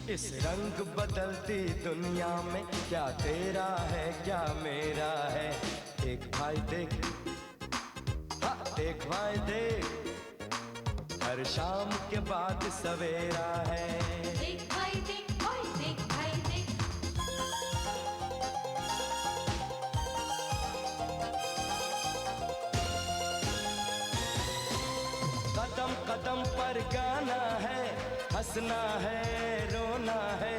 इस रंग बदलती दुनिया में क्या तेरा है क्या मेरा है। देख भाई देख, हाँ देख भाई देख, हर शाम के बाद सवेरा है। देख भाई देख, ओए देख भाई देख। कदम कदम पर गाना है, हंसना है रोना है,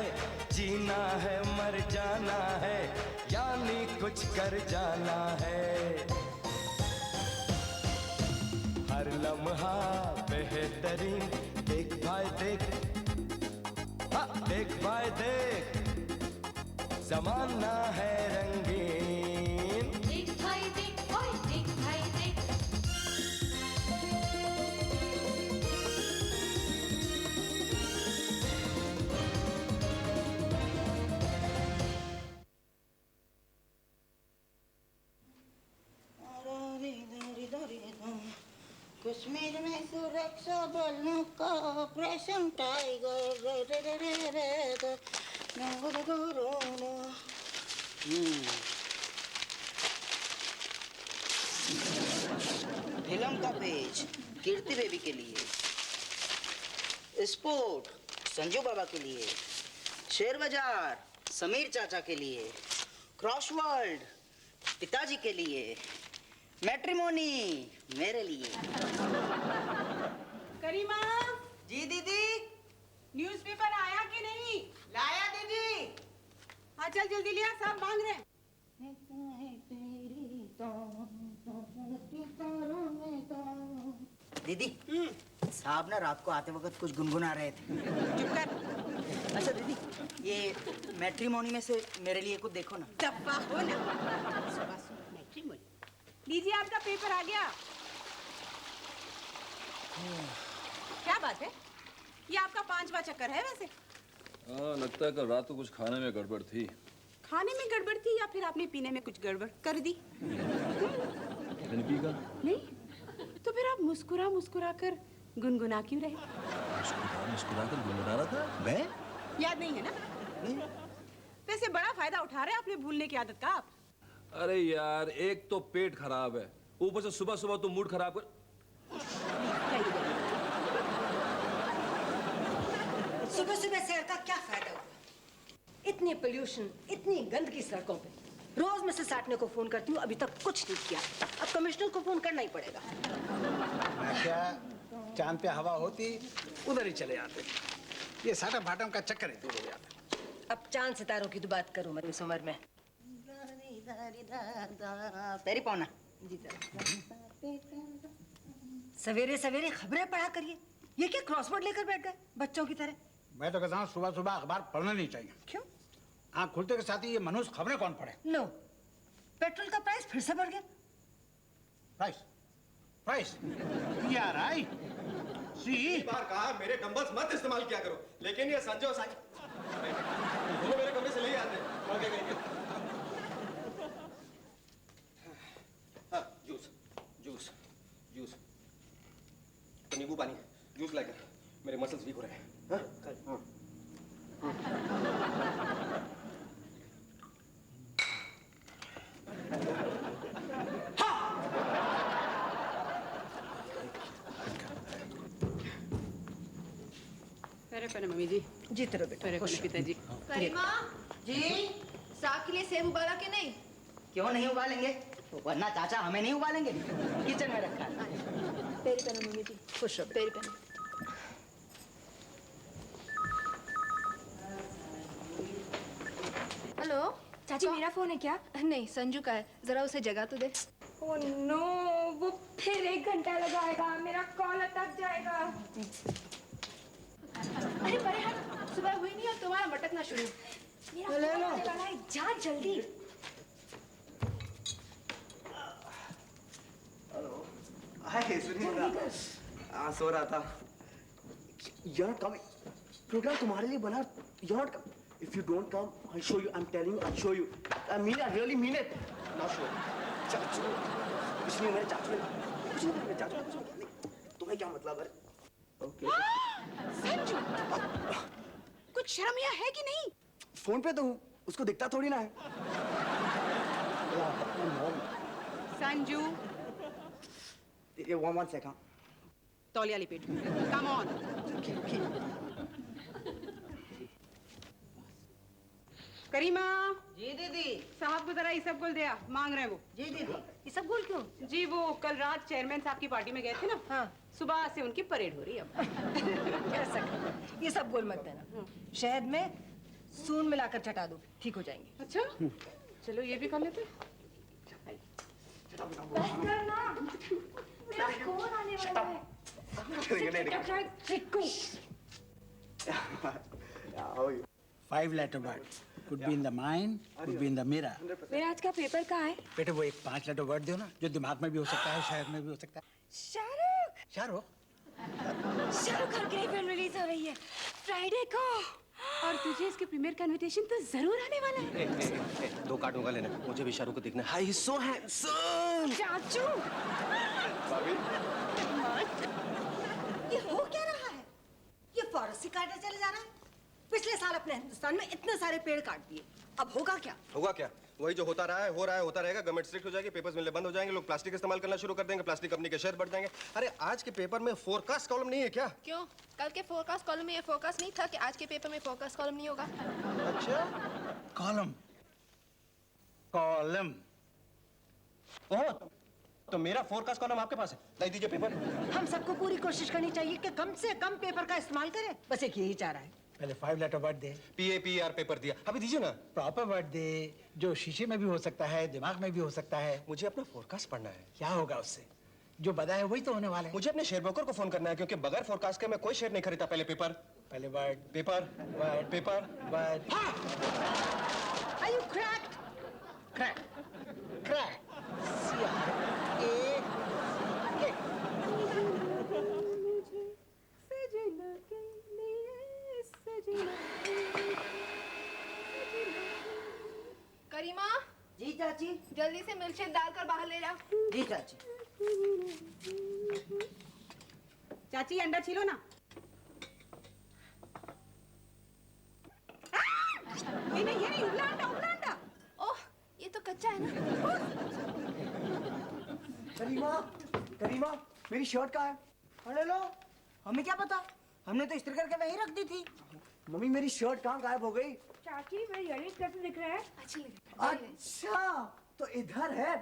जीना है मर जाना है, यानी कुछ कर जाना है। हर लम्हा बेहतरीन, देख भाई देख, हाँ देख भाई देख, ज़माना है रंगीन। देख भाई देख, ओए देख भाई देख। कश्मीर में सुरक्षा बलों का ऑपरेशन टाइगर। फिल्म का पेज कीर्ति बेबी के लिए, स्पोर्ट संजू बाबा के लिए, शेयर बाजार समीर चाचा के लिए, क्रॉसवर्ड पिताजी के लिए, मैट्रिमोनी मेरे लिए। करीमा जी दीदी। न्यूज़पेपर आया कि नहीं? लाया दीदी। हाँ चल जल्दी लिया, सब मांग रहे हैं। दीदी साहब ना रात को आते वक्त कुछ गुनगुना रहे थे। चुप कर। अच्छा दीदी, ये मैट्रिमोनी में से मेरे लिए कुछ देखो ना। दफा हो ना। मैट्रिमोनी। लीजिए आपका पेपर आ गया। क्या बात है? ये आपका 5वां चक्कर है वैसे? हाँ, लगता है कल रात को कुछ खाने में गड़बड़ थी। खाने में गड़बड़ थी या फिर आपने पीने में कुछ गड़बड़ कर दी? मैंने पी का? नहीं, तो फिर आप मुस्कुरा मुस्कुरा कर गुनगुना क्यों रहे? मुस्कुरा कर गुनगुना रहा था मैं? याद नहीं है ना? नहीं। वैसे बड़ा फायदा उठा रहे हैं अपने भूलने की आदत का आप। अरे यार, एक तो पेट खराब है, ऊपर से सुबह सुबह तो मूड खराब कर। सुबह सुबह सैर का क्या फायदा हुआ? इतनी पोल्यूशन, इतनी गंदगी सड़कों पे। रोज मैं से साटने को फोन करती हूँ, अभी तक कुछ नहीं किया। अब कमिश्नर को फोन करना ही पड़ेगा। मैं क्या चांद पे हवा होती उधर ही चले जाते। ये साटा फाटम का चक्कर ही दूर हो जाता। अब चांद सितारों की तो बात करूं मैं इस उम्र में। तेरी पौना जी सवेरे सवेरे खबरें पढ़ा करिए। ये क्या क्रॉसवर्ड लेकर बैठ गए बच्चों की तरह? मैं तो कहता हूँ सुबह सुबह अखबार पढ़ना नहीं चाहिए। क्यों? आँख खुलते के साथ ही ये मनुष्य खबरें कौन पढ़े? लो, पेट्रोल का प्राइस फिर से बढ़ गया। प्राइस प्राइस यार आई सी बार कहा मेरे डंबल्स मत इस्तेमाल किया करो, लेकिन ये संजय और साई दोनों मेरे कमरे से ले आते हैं। Okay okay. हाँ, जूस जूस जूस तो नींबू पानी जूस लाकर, मेरे मसल्स वीक हो रहे हैं। हाँ? पैरे पैरे मम्मी जी। जीते रहो बेटा। पैरे पैरे पिताजी। करीमा जी। साग के लिए सेब उबाला के नहीं? क्यों नहीं उबालेंगे? वरना चाचा हमें नहीं उबालेंगे। किचन में रखा है। पेरी पेन मम्मी जी, खुश रहो। Peri pen. हेलो चाची, मेरा फोन है क्या? नहीं, संजू का है, जरा उसे जगा तो दे। ओह नो, वो फिर 1 घंटा लगाएगा, मेरा कॉल अटक जाएगा। अरे परे हट, सुबह हुई नहीं और तुम्हारा मटकना शुरू। मेरा फोन आने वाला है, जा जल्दी। हाय सुनिए, सो रहा था। You're not coming. प्रोग्राम तुम्हारे लिए बना। You're not coming. If you don't come, I'll show you. I'm telling you, I'll show you. I mean it. I really mean it. Not sure. चाचू, कुछ नहीं मेरे चाचू ने, कुछ नहीं मेरे चाचू ने कुछ नहीं। तुम्हें क्या मतलब है? Okay. संजू, कुछ शर्म यहाँ है कि नहीं? फोन पे तो हूँ, उसको दिखता थोड़ी ना है। संजू, ये वन सेकंड। तौलिया लिपेट। Come on. करीमा। जी दीदी। साहब को जरा इसब गोल दिया, मांग रहे हैं वो। जी दीदी। ये सब गोल क्यों? जी वो कल रात चेयरमैन साहब की पार्टी में गए थे ना। हाँ। सुबह से उनकी परेड हो रही है अब। कर सकते। ये सब गोल मत देना। शहद में सून मिलाकर चटा दो, ठीक हो जाएंगे। अच्छा, चलो ये भी कर लेते। कौन आने वाला है? Five letter word. Could be in the mind, could be in the mirror. मेरा आज का पेपर कहाँ है? बेटे वो एक 5 letter word दो ना, जो दिमाग में भी हो सकता है, शहर में भी हो सकता है। शाहरुख। शाहरुख। शाहरुख खान की नई फिल्म रिलीज हो रही है फ्राइडे को। और तुझे इसके प्रीमियर का इनविटेशन तो जरूर आने वाला है। 2 कार्टून का लेना, मुझे भी शाहरुख को देखना है। हाय, ही सो हैंडसम। चाचू। ये हो क्या रहा है? ये फॉरेस्ट काटने चले जा रहा है। पिछले साल अपने हिंदुस्तान में इतने सारे पेड़ काट दिए, अब होगा क्या? होगा क्या? वही जो होता रहा है, हो रहा है, होता रहेगा। गवर्नमेंट स्ट्रिक्ट हो जाएगी, पेपर्स मिलने बंद हो जाएंगे, लोग प्लास्टिक इस्तेमाल करना शुरू कर देंगे, प्लास्टिक कंपनी के शेयर बढ़ जाएंगे। अरे आज के पेपर में फोरकास्ट कॉलम नहीं है क्या? क्यों? कल के फोरकास्ट कॉलम में ये फोरकास्ट नहीं था कि आज के पेपर में फोरकास्ट कॉलम नहीं होगा? अच्छा, कॉलम। कॉलम। ओह, तो मेरा फोरकास्ट कॉलम आपके पास है। लाई दीजिए पेपर। हम सबको पूरी कोशिश करनी चाहिए कि कम से कम पेपर का इस्तेमाल करें। बस एक यही चाह रहा है। पहले 5 letter word दे। PAPR पेपर दिया, अभी दीजिए ना। प्रॉपर वर्ड दे, जो शीशे में भी हो सकता है, दिमाग में भी हो सकता है। मुझे अपना फोरकास्ट पढ़ना है। क्या होगा उससे? जो बदा है वही तो होने वाला है। मुझे अपने शेयर ब्रोकर को फोन करना है, क्योंकि बगैर फोरकास्ट के मैं कोई शेयर नहीं खरीदता। पहले पेपर, पहले word, paper, word, paper, word. Are you cracked? Crack, crack. Karima. जी चाची। जल्दी से मिल्कशेक डालकर बाहर ले जाओ। जी चाची। चाची अंडा छीलो ना। ये नहीं, उबला अंडा। ओह, ये तो कच्चा है ना। करीमा, मेरी शर्ट कहाँ है? अरे लो, हमें क्या पता? हमने तो इस्त्री करके वहीं रख दी थी। मम्मी, मेरी शर्ट कहाँ गायब हो गई? चाची मेरे इयररिंग्स कैसे दिख रहे हैं? अच्छी लग रही है। अच्छा, तो इधर है।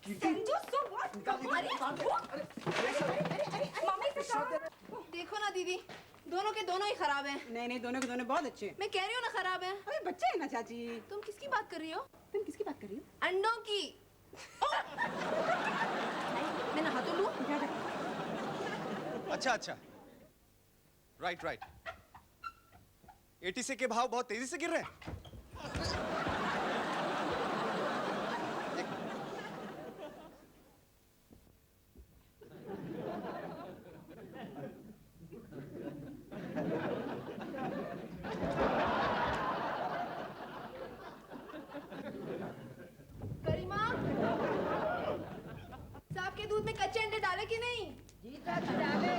Sanju so what? मम्मी से कहो। देखो ना दीदी, दोनों के दोनों ही खराब हैं। नहीं, दोनों के दोनों बहुत अच्छे हैं। मैं कह रही हूँ ना खराब हैं। अरे बच्चे है ना चाची। तुम किसकी बात कर रही हो? तुम किसकी बात कर रही हो? अंडों की। मैं नहा तो लूं? अच्छा, राइट। ATC के भाव बहुत तेजी से गिर रहे हैं। करीमा, साहब के दूध में कच्चे अंडे डाले कि नहीं? जी चाची डाले।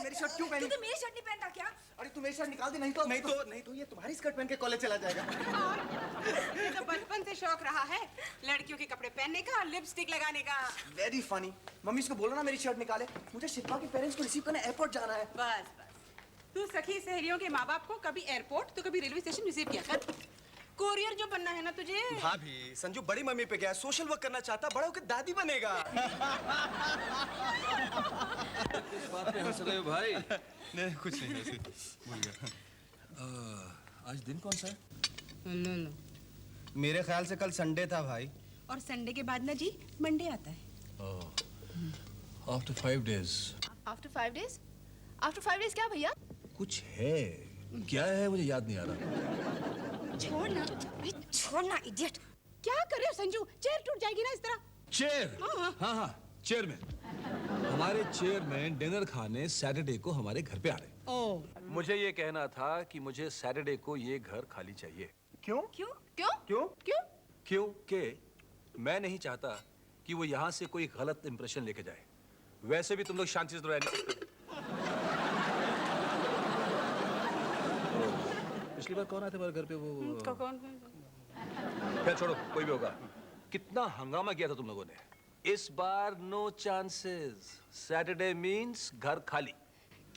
मेरी शर्ट क्यों पहनी? तू मेरी शर्ट नहीं पहनता क्या? अरे तू मेरी शर्ट निकाल दे, नहीं तो ये तुम्हारी स्कर्ट पहन के कॉलेज चला जाएगा। ये तो बचपन से शौक रहा है लड़कियों के कपड़े पहनने का, लिपस्टिक लगाने का। Very funny. मम्मी इसको बोलो ना मेरी शर्ट निकाले। मुझे शिल्पा के पेरेंट्स को रिसीव करने एयरपोर्ट जाना है। बस तू सखी सहेलियों के माँ बाप को कभी एयरपोर्ट तो कभी रेलवे स्टेशन रिसीव किया कर। कोरियर जो बनना है ना तुझे। भाभी, संजू बड़ी मम्मी पे गया, सोशल वर्क करना चाहता, बड़ा होकर दादी बनेगा। किस बात पे हंस रहे हो भाई? नहीं, कुछ नहीं, ऐसे भूल गया। आज दिन कौन सा है? लो। मेरे ख्याल से कल संडे था भाई। और संडे के बाद ना जी मंडे आता है। After 5 days. After 5 days? After 5 days क्या भैया? कुछ है, क्या है मुझे याद नहीं आ रहा। छोड़ ना इडियट। क्या कर रहे हो संजू? चेयर टूट जाएगी ना इस तरह। चेयर? हाँ, चेयर में। हमारे चेयरमैन डिनर खाने सैटरडे को हमारे घर पे आ रहे हैं। ओह, मुझे ये कहना था कि मुझे सैटरडे को ये घर खाली चाहिए। क्यों? क्यों क्यों क्यों? क्यों? क्योंकि मैं नहीं चाहता कि वो यहाँ से कोई गलत इंप्रेशन लेके जाए। वैसे भी तुम लोग शांति से तो रह नहीं सकते। पिछली बार कौन आए थे हमारे घर पे? वो कौन? क्या, छोड़ो, कोई भी होगा। कितना हंगामा किया था तुम लोगों ने। इस बार नो चांसेस। सैटरडे मींस घर खाली।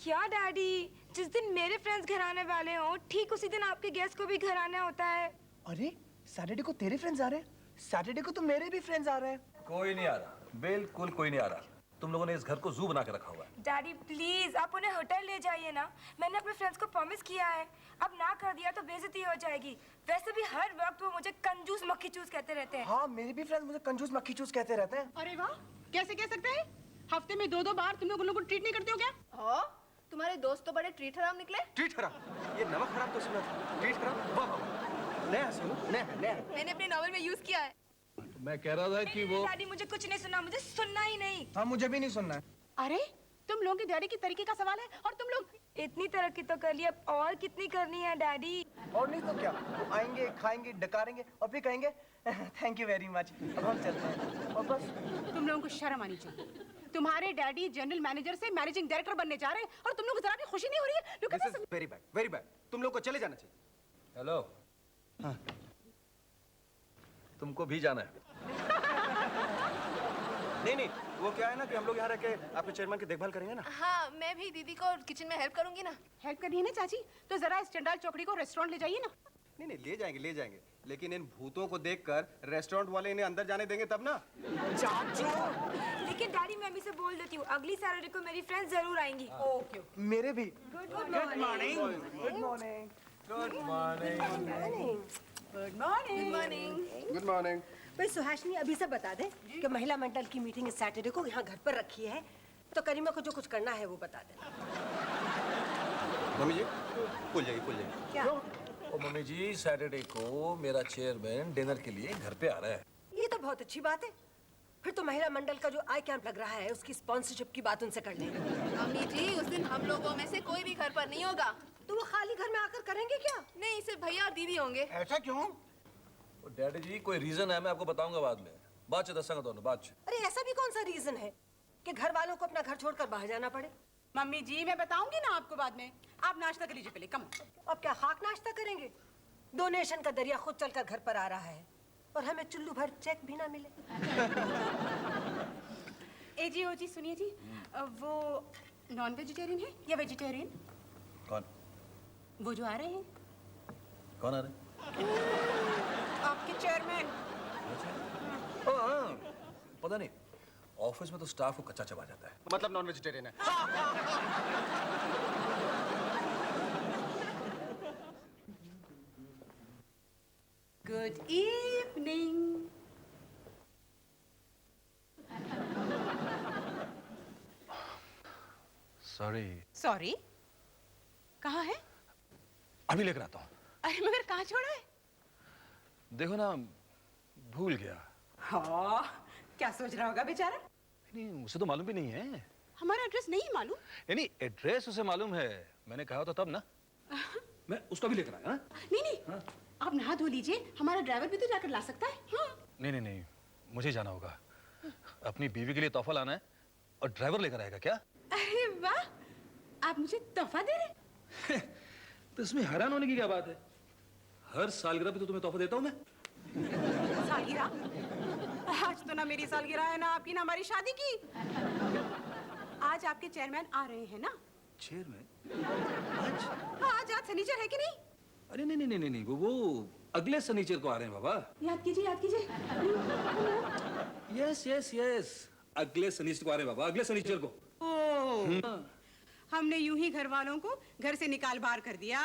क्या डैडी, जिस दिन मेरे फ्रेंड्स घर आने वाले हो ठीक उसी दिन आपके गेस्ट को भी घर आना होता है। अरे सैटरडे को तेरे फ्रेंड्स आ रहे हैं, सैटरडे को तो मेरे भी फ्रेंड्स आ रहे हैं। कोई नहीं आ रहा, बिल्कुल कोई नहीं आ रहा। तुम लोगों ने इस घर को जू बना के रखा हुआ है। डैडी प्लीज आप उन्हें होटल ले जाइए ना। मैंने अपने फ्रेंड्स को प्रॉमिस किया है, अब ना कर दिया तो बेइज्जती हो जाएगी। वैसे भी हर वक्त वो मुझे कंजूस मक्खी चूस कहते रहते हैं। हाँ, मेरे भी फ्रेंड्स मुझे कंजूस मक्खी चूस कहते रहते हैं। अरे वाह, कैसे कह सकते हैं? हफ्ते में 2-2 बार तुम लोग उन लोगों को ट्रीट नहीं करते हो क्या? हाँ, तुम्हारे दोस्त तो बड़े ट्रीट हराम निकले। ट्रीट खराब? ये नमक खराब तो सुना था। ट्रीट खराब? वाह वाह, नया सुनो, नया। मैंने अपने नॉवल में यूज किया है। मैं कह रहा था कि वो डैडी मुझे कुछ नहीं सुना, मुझे सुनना ही नहीं। हाँ, मुझे भी नहीं सुनना है। अरे तुम लोगों के डैडी की तरीके का सवाल है और तुम लोग इतनी तरक्की तो कर ली, अब और कितनी करनी है डैडी? और नहीं तो क्या, वो आएंगे, खाएंगे, डकारेंगे और फिर कहेंगे थैंक यू वेरी मच, अब हम चलते हैं और बस। तुम लोगों को शर्म आनी चाहिए। तुम्हारे डैडी जनरल मैनेजर से मैनेजिंग डायरेक्टर बनने जा रहे हैं और तुम लोग को जरा भी खुशी नहीं हो रही है? Look at this. Very bad, very bad. तुम लोग को चले जाना चाहिए। हेलो, हाँ। तुमको भी जाना है? नहीं, वो क्या है ना कि हम लोग यहाँ रह के आपके चेयरमैन की देखभाल करेंगे ना। हाँ, मैं भी दीदी को किचन में हेल्प करूंगी ना। हेल्प करनी है ना चाची, तो जरा इस चंडाल चौकड़ी को रेस्टोरेंट ले जाइए ना। नहीं, ले जाएंगे, लेकिन इन भूतों को देखकर रेस्टोरेंट वाले इन्हें अंदर जाने देंगे तब ना। लेकिन डैडी मैं अभी से बोल देती हूँ, अगली सैटरडे को मेरी फ्रेंड्स जरूर आएंगी। ओके। मेरे भी। Good morning. Good morning. Good morning. भाई सुहासिनी अभी से बता दे कि महिला मंडल की मीटिंग इस सैटरडे को यहाँ घर पर रखी है, तो करीमा को जो कुछ करना है वो बता दे। मम्मी जी, भूल जाइए। क्या? ओ मम्मी जी, सैटरडे को मेरा चेयरमैन डिनर के लिए घर पे आ रहा है। ये तो बहुत अच्छी बात है। फिर तो महिला मंडल का जो आई कैंप लग रहा है उसकी स्पॉन्सरशिप की बात उनसे कर लेंगे। मम्मी जी, उस दिन हम लोगों में से कोई भी घर पर नहीं होगा। तो वो खाली घर में आकर करेंगे क्या? नहीं, सिर्फ भैया और दीदी होंगे। ऐसा क्यों? डैडी जी, कोई रीजन है, मैं आपको बताऊंगा बाद में। बाद च दसांगा दोनों, बाद च। अरे ऐसा भी कौन सा रीजन है कि घर वालों को अपना घर छोड़कर बाहर जाना पड़े? मम्मी जी, मैं बताऊंगी ना आपको बाद में। आप नाश्ता कर लीजिए पहले, कम। अब क्या खाक नाश्ता करेंगे? डोनेशन का दरिया खुद चलकर घर पर आ रहा है और हमें चुल्लू भर चेक भी ना मिले। ए जी, ओ जी, सुनिए जी, वो नॉन वेजिटेरियन है या वेजिटेरियन? कौन? वो जो आ रहे हैं, कौन आ रहे हैं? आपके चेयरमैन। हाँ, पता नहीं, ऑफिस में तो स्टाफ को कच्चा चबा जाता है। मतलब नॉन वेजिटेरियन है। Good evening. सॉरी? कहाँ है? अभी लेकर आता हूँ। अरे मगर कहाँ छोड़ा है? देखो ना, भूल गया। हाँ, क्या सोच रहा होगा बेचारा? नहीं, उसे तो मालूम भी नहीं है। हमारा एड्रेस नहीं मालूम? नहीं, एड्रेस उसे मालूम है, मैंने कहा था तब ना। मैं उसका भी लेकर आया। नहीं, हाँ? आप नहा धो लीजिए, हमारा ड्राइवर भी तो जाकर ला सकता है। हाँ? नहीं, मुझे जाना होगा। अपनी बीवी के लिए तोहफा लाना है और ड्राइवर लेकर आएगा क्या? अरे वाह, आप मुझे तोहफा दे रहे? तो इसमें हैरान होने की क्या बात है? हर सालगिरह पे तो तुम्हें तोहफा देता हूँ मैं। सालगिरह? आज तो ना मेरी सालगिरह है, ना आपकी, ना हमारी शादी की। आज आपके चेयरमैन आ रहे हैं ना? चेयरमैन? हाँ, आज शनिचर है कि नहीं? अरे नहीं, वो अगले शनिचर को आ रहे हैं बाबा। याद कीजिए। यस, अगले शनिचर को आ रहे हैं बाबा, अगले शनिचर को। ओह, हमने यूं ही घर वालों को घर से निकाल बाहर कर दिया।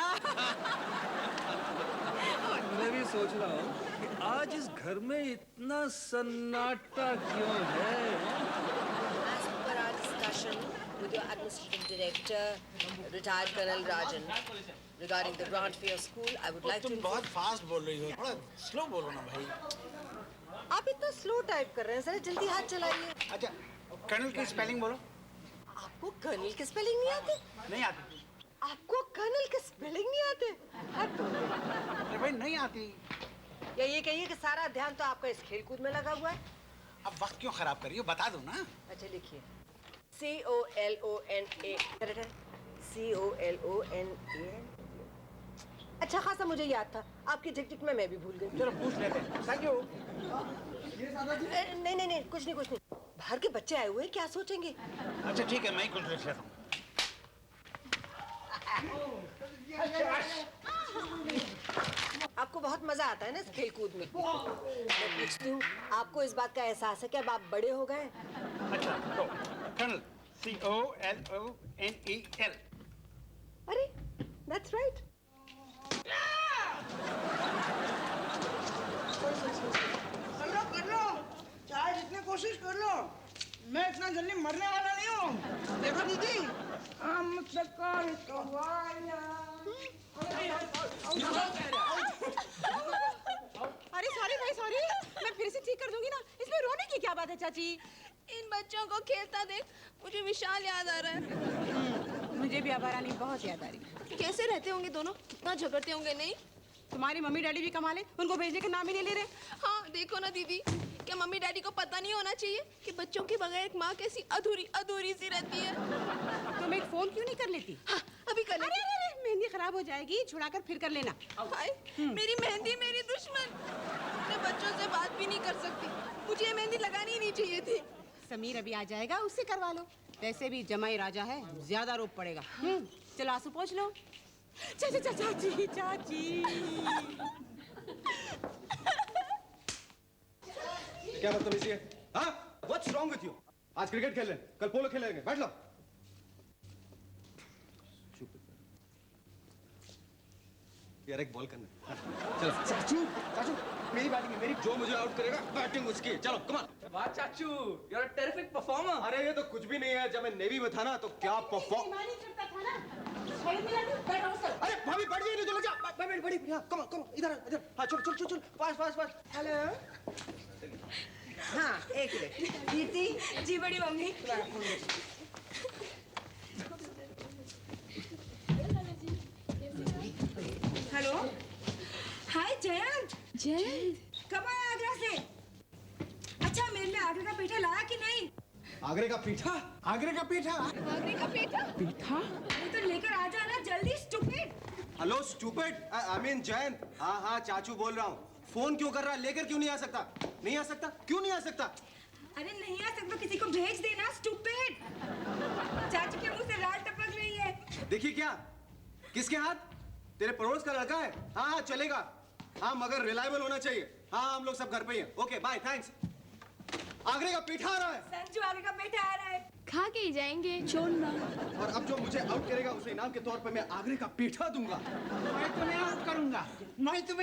मैं भी सोच रहा हूँ कि आज इस घर में इतना सन्नाटा क्यों है? As per our discussion with your administrative director, retired Colonel Rajan, regarding the grant for your school, I would like to. तुम बहुत फास्ट बोल रही हो, थोड़ा स्लो बोलो ना भाई। आप इतना स्लो टाइप कर रहे हैं, जरा जल्दी हाथ चलाइए। अच्छा, कर्नल की स्पेलिंग बोलो। आपको कर्नल की स्पेलिंग नहीं आती? नहीं आती। आपको कर्नल की स्पेलिंग नहीं आते? अरे भाई नहीं आती। या ये कहिए कि सारा ध्यान तो आपका इस खेलकूद में लगा हुआ है। अब वक्त क्यों खराब करिए, बता दो ना। अच्छा लिखिए, COLONA। COLONA। अच्छा खासा मुझे याद था, आपकी झिकझिक में मैं भी भूल गई। चलो पूछ लेते हैं। Thank you. नहीं नहीं नहीं, कुछ नहीं। बाहर के बच्चे आए हुए हैं, क्या सोचेंगे? अच्छा ठीक है, मैं ही कुछ लिख लेता हूँ। आपको बहुत मजा आता है ना इस खेलकूद में। मैं पूछती हूँ, आपको इस बात का एहसास है कि अब आप बड़े हो गए? अच्छा तो कर्नल COLONEL। अरे that's right। कर लो, चाहे जितनी कोशिश कर लो, मैं इतना जल्दी मरने वाला नहीं हूँ। देखो दीदी, हम सरकार तो अरे सॉरी भाई सॉरी, मैं फिर से ठीक कर दूंगी ना। इसमें रोने की क्या बात है चाची? इन बच्चों को खेलता देख मुझे विशाल याद आ रहा है। मुझे भी आभा रानी बहुत याद आ रही है। कैसे रहते होंगे दोनों, कितना झगड़ते होंगे। नहीं तुम्हारी मम्मी डैडी भी कमा ले, उनको भेजने का नाम ही नहीं ले रहे। हाँ देखो ना दीदी, क्या मम्मी डैडी को पता नहीं होना चाहिए कि बच्चों के बगैर एक माँ कैसी अधूरी सी रहती है। तुम एक फोन क्यों नहीं कर लेती? हाँ, अभी कर लेती। अरे मेहंदी खराब हो जाएगी, छुड़ाकर फिर कर लेना। हाय मेरी मेहंदी मेरी दुश्मन। मैं बच्चों से बात भी नहीं कर सकती, मुझे ये मेहंदी लगानी ही नहीं चाहिए थी। समीर अभी आ जाएगा, उससे करवा लो। वैसे भी जमाई राजा है, ज्यादा रोप पड़ेगा। चलो आंसू पोंछ लो। चाची चाची। क्या बदतमीजी है? हाँ? What's wrong with you? आज क्रिकेट खेल रहे हैं, कल पोलो खेलेंगे, बैठ लो। यार एक बॉल करना। चलो। चाचू, मेरी बैटिंग है, मेरी। जो मुझे आउट करेगा, बैटिंग उसकी। चलो, कम ऑन। वाह चाचू, you're a terrific performer. अरे ये तो कुछ भी नहीं है। जब मैं नेवी में था ना, तो क्या परफॉर्म। अरे भाभी बैठ जाइए, नहीं तो लग जा। बैठ, कम ऑन, इधर। हाँ चल, फास्ट। हेलो। हाँ एक मिनट। कीर्ति। जी बड़ी मम्मी। हेलो, हाय जयंत। कब आया आगरा से? अच्छा मेरे लिए आगरे का पेठा लाया कि नहीं? आगरे का पीठा? वो तो लेकर आ जाना जल्दी, stupid. Hello stupid, I mean Jayant. हाँ चाचू बोल रहा हूँ। फोन क्यों कर रहा है? लेकर क्यों नहीं आ सकता? क्यों नहीं आ सकता? अरे नहीं आ सकता, किसी को भेज देना, स्टूपिड। चाची के मुंह से लाल टपक रही है। देखिए क्या? किसके हाथ? तेरे पड़ोस का लड़का है? हाँ चलेगा। हाँ मगर रिलायबल होना चाहिए। हाँ हम लोग सब घर पे ही हैं। Okay bye, thanks. आगरे का पीठा आ रहा है। संजू आगरे का पेठा आ रहा है। खा के ही जाएंगे, छोड़ना। और अब जो मुझे आउट करेगा उसे इनाम के तौर पे मैं आगरे का पीठा दूंगा। मैं तुम्हें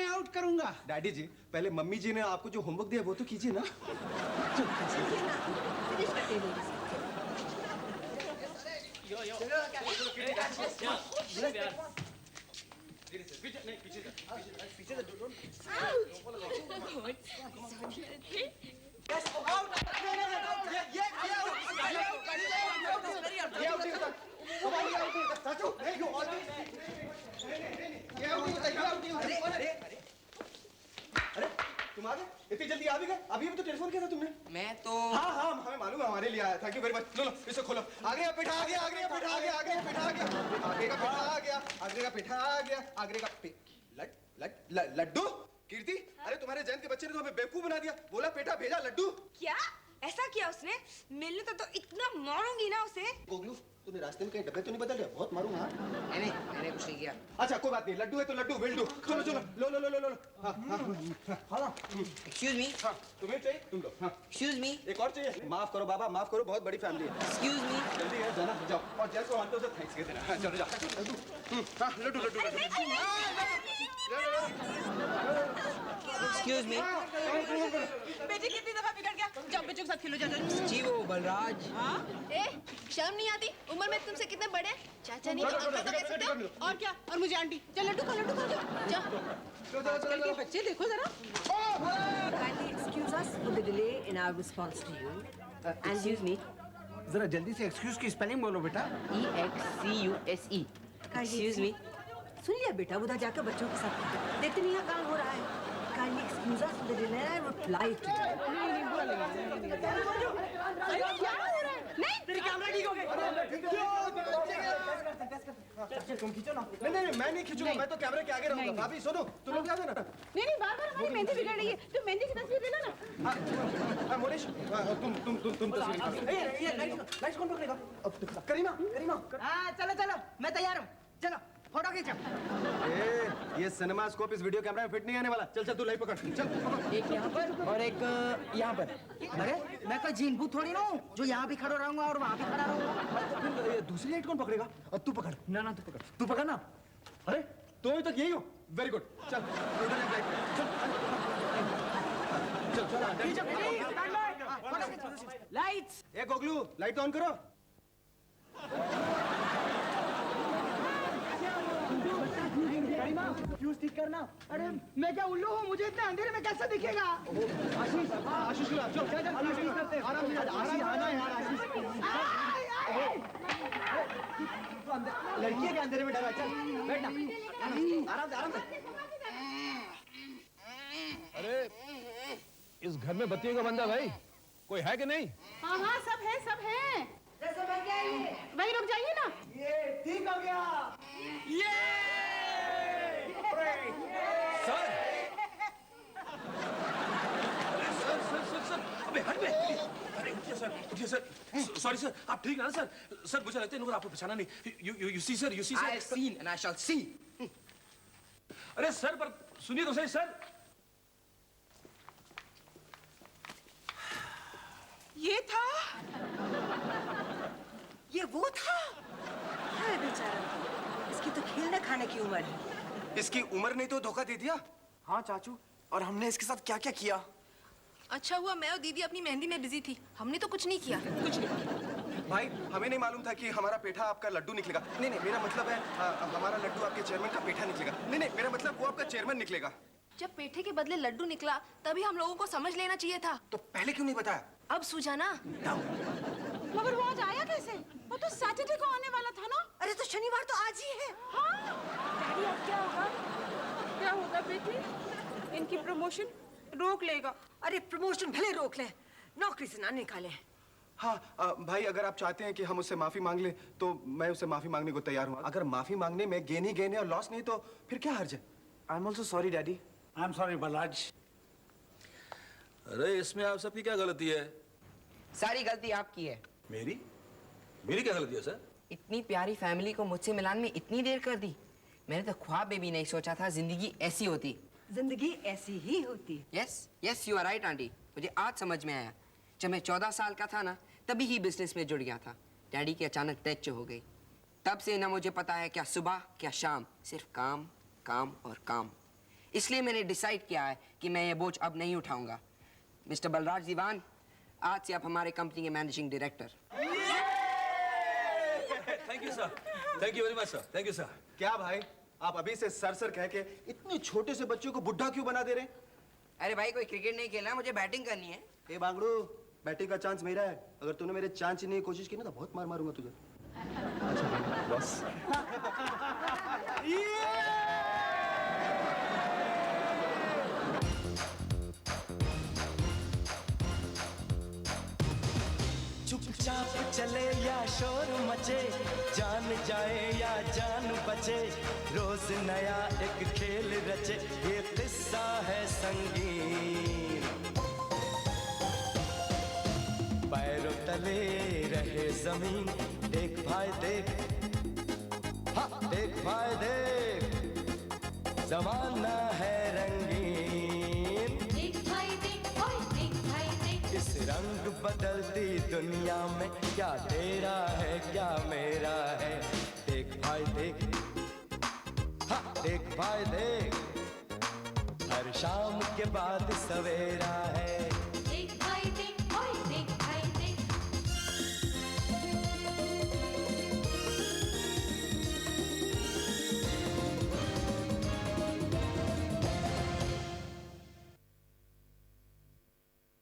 आउट करूंगा। डैडी जी, पहले मम्मी जी ने आपको जो होमवर्क दिया वो तो कीजिए ना। अरे तुम आ गए? इतनी जल्दी आ भी गए? अभी तो टेलीफोन किया था तुमने। मैं तो हाँ हमें मालूम है, हमारे लिए आया। Thank you very much. लो इसे खोलो। आगरे का पेठा आ गया। आगरे का पेठा आ गया। आगरे का पेठा लड्डू। कीर्ति, अरे तुम्हारे जयंत के बच्चे ने तो हमें बेवकूफ बना दिया। बोला पेठा भेजा लड्डू। क्या ऐसा किया उसने? मिलने तो इतना मारूंगी ना उसे। गोगलू, तूने रास्ते में कहीं डब्बे तो नहीं बदल रहे? बहुत मारूंगा। नहीं, मैंने कुछ नहीं किया। अच्छा कोई बात नहीं, लड्डू है तो लड्डू विल डू। चलो लो। Excuse me. हाँ तुम्हें चाहिए? तुम लो। हाँ एक्सक्यूज मी। एक और चाहिए? माफ करो बाबा, माफ करो, बहुत बड़ी फैमिली है। Excuse me. जल्दी है, जाना जाओ। और जैसे मानते हो थैंक्स कह देना। हाँ, चलो जाओ। लड्डू। Excuse me. बेटी कितनी दफा बिगड़ गया? जाओ बच्चों के साथ खेलो, जाओ। जी वो बलराज। ए शर्म नहीं आती? उम्र में तुमसे कितने बड़े? चाचा नहीं तो अंकल तो कह सकते हो। और क्या? और मुझे आंटी। चल लड्डू खा जा। आजकल के बच्चे देखो जरा। Kindly excuse us for the delay in our response to you. And excuse me. जरा जल्दी से एक्सक्यूज की स्पेलिंग बोलो बेटा। EXCUSE। Excuse me. सुन लिया बेटा, उधर जाकर बच्चों के साथ देखते नहीं यहाँ काम हो रहा है। Kindly excuse us for the delay reply to. नहीं बोलेगा। क्या हो रहा है? नहीं तेरी कैमरा ठीक हो गई। तुम खींचो ना। नहीं मैं नहीं खींचूंगा, मैं तो कैमरे के आगे रहूंगा। भाभी सुनो, तुम लोग जाओ ना। नहीं बार-बार हमारी मेहंदी बिगड़ रही है। तुम मेहंदी की तस्वीर ले लो ना। मोनिश, तुम तस्वीर निकालो। ये लाइट्स कौन पकड़ेगा? करीमा। हाँ चलो मैं तैयार हूँ। चलो फोटो खींचो। ये सिनेमा स्कोप इस वीडियो कैमरा में फिट नहीं आने वाला। चल तू लाइट पकड़। चल एक यहाँ पर और एक यहाँ पर। अरे मैं कोई जीन भूत थोड़ी ना हूँ जो यहाँ भी खड़ा रहूंगा और वहाँ भी खड़ा रहूंगा। ये दूसरी लाइट कौन पकड़ेगा? और तू पकड़। ना तू पकड़ ना। अरे तो अभी तक यही हो। Very good. चल उधर एक लाइट। चल लाइट्स। ए गोगलू, लाइट ऑन करो। फ्यूज ठीक करना। अरे मैं क्या उल्लू हूँ? मुझे इतना अंधेरे में कैसे दिखेगा? आशीष चल आराम से आना यार आशीष। लड़की के अंधेरे में डरा। चल बैठना, आराम से। अरे इस घर में बत्तियों का बंदा भाई कोई है कि नहीं? हाँ सब है। वही रुक जाइए ना। ये ठीक हो गया। सर अबे हट बे। अरे उठिए सर। सॉरी सर, आप ठीक है ना सर? सर मुझे लगता है इन्होंने आपको पहचाना नहीं। You see sir. I have seen and I shall see. अरे सर पर सुनिए तो सही सर। ये वो था। अरे बेचारा, इसकी तो खेलने खाने की उम्र है। इसकी उम्र नहीं तो धोखा दे दिया। हाँ चाचू, और हमने इसके साथ क्या क्या किया। अच्छा हुआ मैं और दीदी अपनी मेहंदी में बिजी थी, हमने तो कुछ नहीं किया। भाई हमें नहीं मालूम था कि हमारा पेठा आपका लड्डू निकलेगा। नहीं मेरा मतलब है हमारा लड्डू आपके चेयरमैन का पेठा निकलेगा। नहीं मेरा मतलब वो आपका चेयरमैन निकलेगा। जब पेठे के बदले लड्डू निकला तभी हम लोगों को समझ लेना चाहिए था। तो पहले क्यों नहीं बताया? अब सूझा ना। मगर वो आज आया कैसे? वो तो सैटरडे को आने वाला था ना। अरे तो शनिवार तो आज ही है। हाँ डैडी, अब क्या होगा बेटी? इनकी प्रमोशन रोक लेगा। अरे प्रमोशन भले रोक ले, नौकरी से ना निकाले। हाँ भाई, अगर आप चाहते हैं कि हम उससे माफी मांग लें तो मैं उससे माफी मांगने को तैयार हूँ। अगर माफी मांगने में गेन ही गेन है और लॉस नहीं तो फिर क्या हर्ज है? I am also sorry daddy. I am sorry Balraj. अरे इसमें आप सबकी क्या गलती है? सारी गलती आपकी है। मेरी क्या गलती है सर? इतनी प्यारी फैमिली को मुझसे मिलाने में इतनी देर कर दी। मैंने तो ख्वाब में भी नहीं सोचा था जिंदगी ऐसी होती। जिंदगी ऐसी ही होती। Yes you are right aunty. मुझे आज समझ में आया। जब मैं 14 साल का था ना, तभी ही बिजनेस में जुड़ गया था। डैडी की अचानक डेथ हो गई। तब से ना मुझे पता है क्या सुबह क्या शाम, सिर्फ काम काम और काम। इसलिए मैंने डिसाइड किया है कि मैं ये बोझ अब नहीं उठाऊंगा। मिस्टर बलराज दीवान, आज से आप हमारे कंपनी के managing director. Thank you sir. Thank you very much sir. Thank you sir. क्या भाई, आप अभी से सर कह के इतने छोटे से बच्चों को बुढ़ा क्यों बना दे रहे हैं? अरे भाई, कोई क्रिकेट नहीं खेलना, मुझे बैटिंग करनी है। ए बांगड़ू, बैटिंग का चांस मेरा है। अगर तूने मेरे चांस छीनने की कोशिश की ना तो बहुत मार मारूंगा तुझे। अच्छा बस। चुपचाप चले या शोर मचे, जान जाए या जान बचे, रोज नया एक खेल रचे, ये किस्सा है संगीन। पैरों तले रहे जमीन, देख भाई देख, हाँ देख भाई देख, जमाना है रंगीन। देख भाई देख, ओए देख भाई देख, इस रंग बदलती दुनिया में क्या तेरा है क्या मेरा है, देख भाई देख, हाँ देख भाई देख, हर शाम के बाद सवेरा